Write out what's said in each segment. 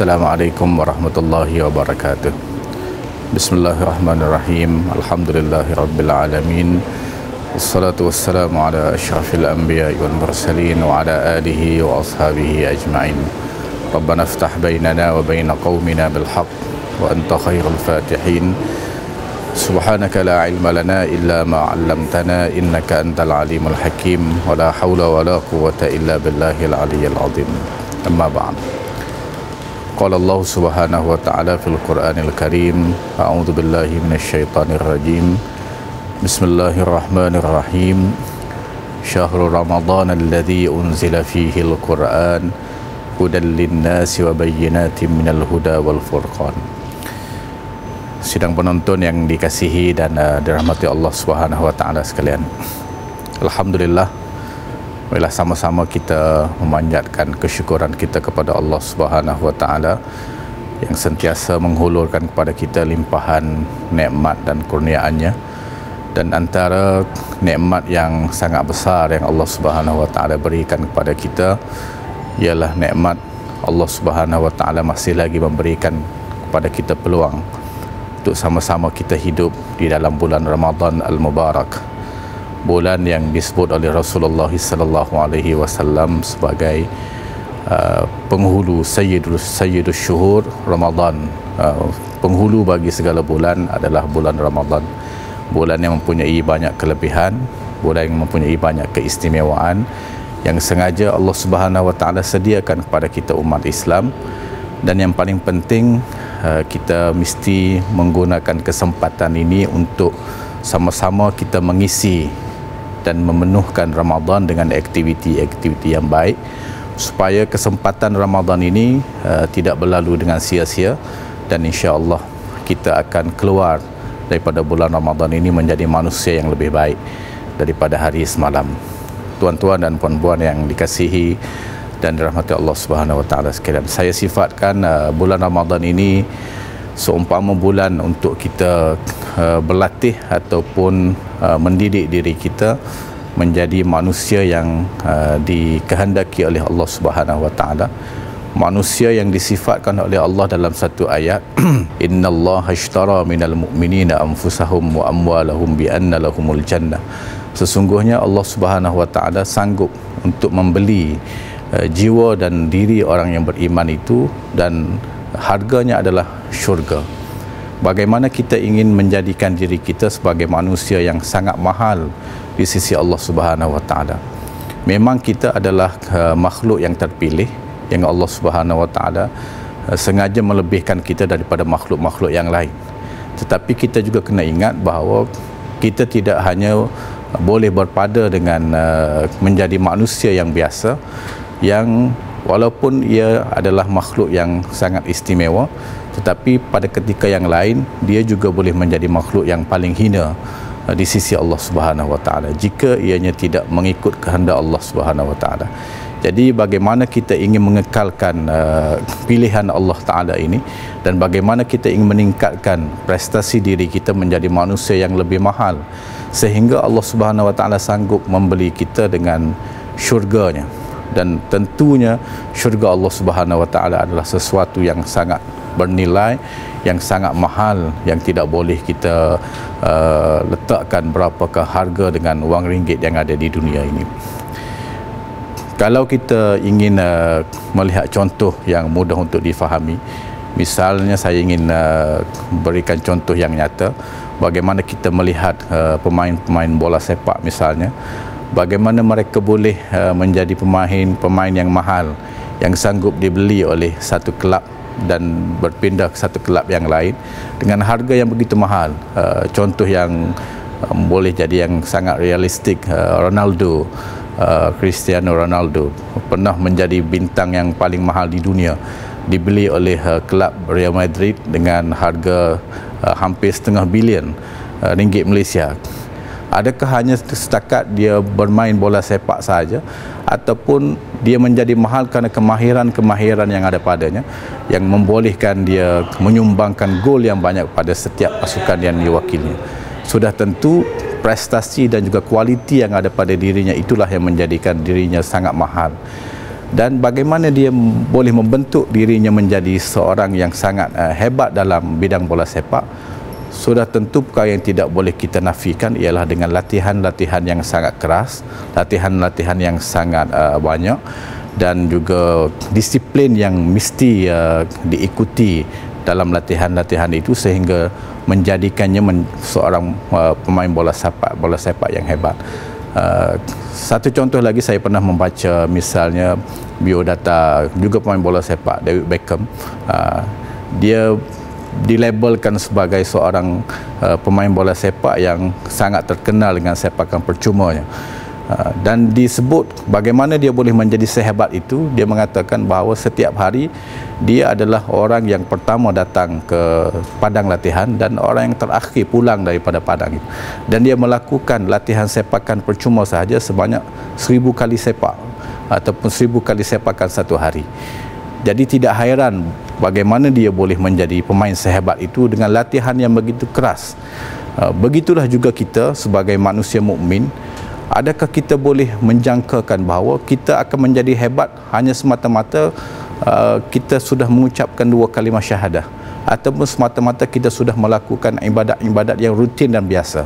Assalamualaikum warahmatullahi wabarakatuh. Bismillahirrahmanirrahim. Alhamdulillahirabbil alamin. Wassalatu wassalamu ala asyrafil anbiya'i wal mursalin wa ala alihi wa ashabihi ajma'in. Rabbana iftah bainana wa baina qaumina bil haqq wa anta khairul fatihin. Subhanaka la ilma lana illa ma 'allamtana innaka antal alimul hakim wa la haula wa la quwwata illa billahil aliyyil azim. Amma ba'd. Qala Allah subhanahu wa ta'ala fil Qur'anil Karim, a'udzu billahi minasyaitonir rajim. Bismillahirrahmanirrahim. Syahrul Ramadan alladzi unzila fihi al-Qur'an hudan lin-nasi wa bayyinatin minal huda wal furqan. Sidang penonton yang dikasihi dan dirahmati Allah Subhanahu wa taala sekalian. Alhamdulillah, marilah sama-sama kita memanjatkan kesyukuran kita kepada Allah Subhanahu wa taala yang sentiasa menghulurkan kepada kita limpahan nikmat dan kurniaannya. Dan antara nikmat yang sangat besar yang Allah Subhanahu wa taala berikan kepada kita ialah nikmat Allah Subhanahu wa taala masih lagi memberikan kepada kita peluang untuk sama-sama kita hidup di dalam bulan Ramadan Al-Mubarak, bulan yang disebut oleh Rasulullah sallallahu alaihi wasallam sebagai penghulu sayyidus syuhur Ramadan. Penghulu bagi segala bulan adalah bulan Ramadan, bulan yang mempunyai banyak kelebihan, bulan yang mempunyai banyak keistimewaan yang sengaja Allah Subhanahu wa taala sediakan kepada kita umat Islam. Dan yang paling penting, kita mesti menggunakan kesempatan ini untuk sama-sama kita mengisi dan memenuhkan Ramadan dengan aktiviti-aktiviti yang baik, supaya kesempatan Ramadan ini tidak berlalu dengan sia-sia, dan insya-Allah kita akan keluar daripada bulan Ramadan ini menjadi manusia yang lebih baik daripada hari semalam. Tuan-tuan dan puan-puan yang dikasihi dan dirahmati Allah Subhanahu wa taala sekalian, saya sifatkan bulan Ramadan ini seumpama bulan untuk kita berlatih ataupun mendidik diri kita menjadi manusia yang dikehendaki oleh Allah Subhanahu wa taala, manusia yang disifatkan oleh Allah dalam satu ayat, innallaha ashtara minal mu'minina anfusahum wa amwalahum bi anna lahumul jannah. Sesungguhnya Allah Subhanahu wa taala sanggup untuk membeli jiwa dan diri orang yang beriman itu, dan harganya adalah syurga. Bagaimana kita ingin menjadikan diri kita sebagai manusia yang sangat mahal di sisi Allah Subhanahu wa taala. Memang kita adalah makhluk yang terpilih yang Allah Subhanahu wa taala sengaja melebihkan kita daripada makhluk-makhluk yang lain. Tetapi kita juga kena ingat bahawa kita tidak hanya boleh berpada dengan menjadi manusia yang biasa, yang walaupun ia adalah makhluk yang sangat istimewa, tetapi pada ketika yang lain dia juga boleh menjadi makhluk yang paling hina di sisi Allah Subhanahu wa taala jika ianya tidak mengikut kehendak Allah Subhanahu wa taala. Jadi bagaimana kita ingin mengekalkan pilihan Allah taala ini, dan bagaimana kita ingin meningkatkan prestasi diri kita menjadi manusia yang lebih mahal, sehingga Allah Subhanahu wa taala sanggup membeli kita dengan syurganya. Dan tentunya syurga Allah Subhanahu wa taala adalah sesuatu yang sangat bernilai, yang sangat mahal, yang tidak boleh kita letakkan berapakah harga dengan wang ringgit yang ada di dunia ini. Kalau kita ingin melihat contoh yang mudah untuk difahami, misalnya saya ingin berikan contoh yang nyata, bagaimana kita melihat pemain-pemain bola sepak misalnya, bagaimana mereka boleh menjadi pemain yang mahal, yang sanggup dibeli oleh satu kelab dan berpindah ke satu kelab yang lain dengan harga yang begitu mahal. Contoh yang boleh jadi yang sangat realistik, Cristiano Ronaldo pernah menjadi bintang yang paling mahal di dunia, dibeli oleh kelab Real Madrid dengan harga hampir setengah bilion ringgit Malaysia. Adakah hanya setakat dia bermain bola sepak saja, ataupun dia menjadi mahal kerana kemahiran yang ada padanya, yang membolehkan dia menyumbangkan gol yang banyak pada setiap pasukan yang diwakilinya? Sudah tentu prestasi dan juga kualiti yang ada pada dirinya itulah yang menjadikan dirinya sangat mahal. dan bagaimana dia boleh membentuk dirinya menjadi seorang yang sangat hebat dalam bidang bola sepak. Sudah tentu perkara yang tidak boleh kita nafikan ialah dengan latihan-latihan yang sangat keras, latihan-latihan yang sangat banyak, dan juga disiplin yang mesti diikuti dalam latihan-latihan itu sehingga menjadikannya seorang pemain bola sepak yang hebat. Satu contoh lagi, saya pernah membaca misalnya biodata juga pemain bola sepak David Beckham. Dia dilabelkan sebagai seorang pemain bola sepak yang sangat terkenal dengan sepakan percumanya. Dan disebut bagaimana dia boleh menjadi sehebat itu. Dia mengatakan bahawa setiap hari dia adalah orang yang pertama datang ke padang latihan dan orang yang terakhir pulang daripada padang itu. Dan dia melakukan latihan sepakan percuma sahaja sebanyak 1000 kali sepak ataupun 1000 kali sepakan satu hari. Jadi tidak hairan bagaimana dia boleh menjadi pemain sehebat itu dengan latihan yang begitu keras. Begitulah juga kita sebagai manusia mukmin. Adakah kita boleh menjangkakan bahawa kita akan menjadi hebat hanya semata-mata kita sudah mengucapkan 2 kalimah syahadah, ataupun semata-mata kita sudah melakukan ibadat-ibadat yang rutin dan biasa?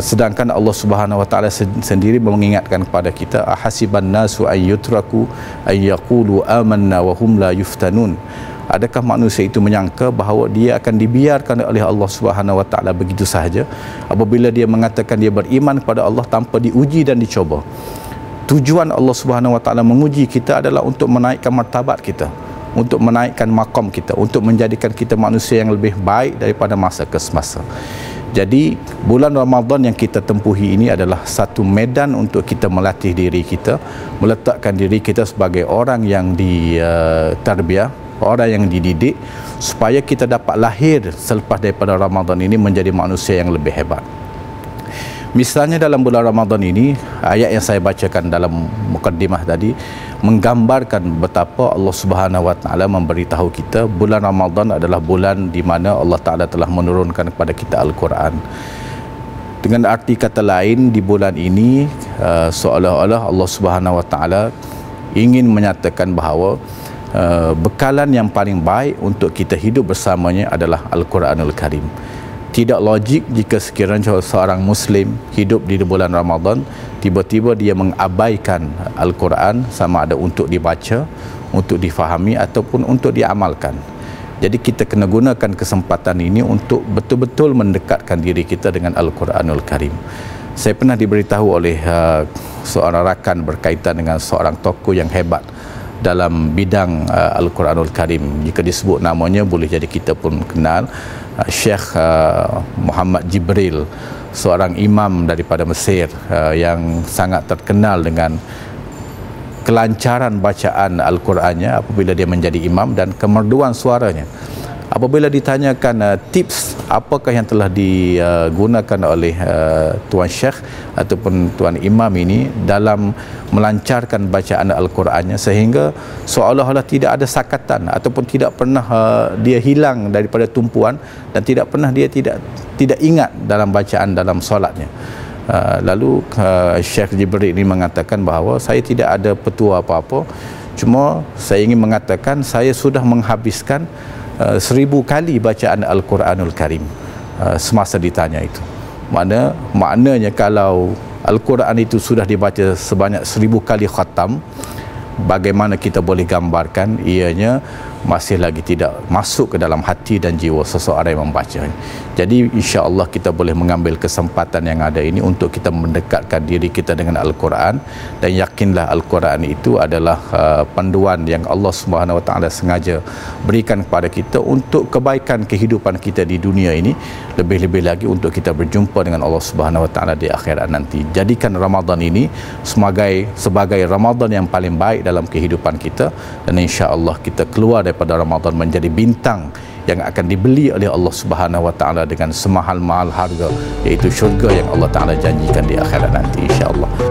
Sedangkan Allah Subhanahu Wa Taala sendiri mengingatkan kepada kita, ahasiban nasu ayyutraku ayyaqulu amanna wa hum la yuftanun. Adakah manusia itu menyangka bahawa dia akan dibiarkan oleh Allah Subhanahu Wa Taala begitu sahaja apabila dia mengatakan dia beriman kepada Allah tanpa diuji dan dicoba? Tujuan Allah Subhanahu Wa Taala menguji kita adalah untuk menaikkan martabat kita, untuk menaikkan maqam kita, untuk menjadikan kita manusia yang lebih baik daripada masa ke semasa. Jadi bulan Ramadan yang kita tempuhi ini adalah satu medan untuk kita melatih diri kita, meletakkan diri kita sebagai orang yang ditarbiyah, orang yang dididik, supaya kita dapat lahir selepas daripada Ramadan ini menjadi manusia yang lebih hebat. Misalnya dalam bulan Ramadan ini, ayat yang saya bacakan dalam mukaddimah tadi menggambarkan betapa Allah Subhanahu Wa Taala memberitahu kita bulan Ramadan adalah bulan di mana Allah Taala telah menurunkan kepada kita Al-Quran. Dengan arti kata lain, di bulan ini seolah-olah Allah Subhanahu Wa Taala ingin menyatakan bahawa bekalan yang paling baik untuk kita hidup bersamanya adalah Al-Quranul Karim. Tidak logik jika sekiranya seorang Muslim hidup di bulan Ramadan, tiba-tiba dia mengabaikan Al-Quran, sama ada untuk dibaca, untuk difahami ataupun untuk diamalkan. Jadi kita kena gunakan kesempatan ini untuk betul-betul mendekatkan diri kita dengan Al-Quranul Karim. Saya pernah diberitahu oleh seorang rakan berkaitan dengan seorang tokoh yang hebat dalam bidang Al-Quranul Karim. Jika disebut namanya boleh jadi kita pun kenal, Syekh Muhammad Jibril, seorang imam daripada Mesir yang sangat terkenal dengan kelancaran bacaan Al-Qurannya apabila dia menjadi imam dan kemerduan suaranya. Apabila ditanyakan tips apakah yang telah digunakan oleh Tuan Syekh ataupun Tuan Imam ini dalam melancarkan bacaan Al-Qurannya sehingga seolah-olah tidak ada sakatan ataupun tidak pernah dia hilang daripada tumpuan dan tidak pernah dia tidak ingat dalam bacaan dalam solatnya. Lalu Syekh Jibril ini mengatakan bahawa saya tidak ada petua apa-apa, cuma saya ingin mengatakan saya sudah menghabiskan 1000 kali bacaan Al-Quranul Karim semasa ditanya itu. Maknanya kalau Al-Quran itu sudah dibaca sebanyak 1000 kali khatam, bagaimana kita boleh gambarkan ianya masih lagi tidak masuk ke dalam hati dan jiwa seseorang yang membaca. Jadi insya-Allah kita boleh mengambil kesempatan yang ada ini untuk kita mendekatkan diri kita dengan Al-Quran, dan yakinlah Al-Quran itu adalah panduan yang Allah Subhanahu Wa Taala sengaja berikan kepada kita untuk kebaikan kehidupan kita di dunia ini, lebih-lebih lagi untuk kita berjumpa dengan Allah Subhanahu Wa Taala di akhirat nanti. Jadikan Ramadan ini sebagai Ramadan yang paling baik dalam kehidupan kita, dan insya-Allah kita keluar daripada Ramadan menjadi bintang yang akan dibeli oleh Allah Subhanahu Wa Taala dengan semahal-mahal harga, iaitu syurga yang Allah Taala janjikan di akhirat nanti insya-Allah.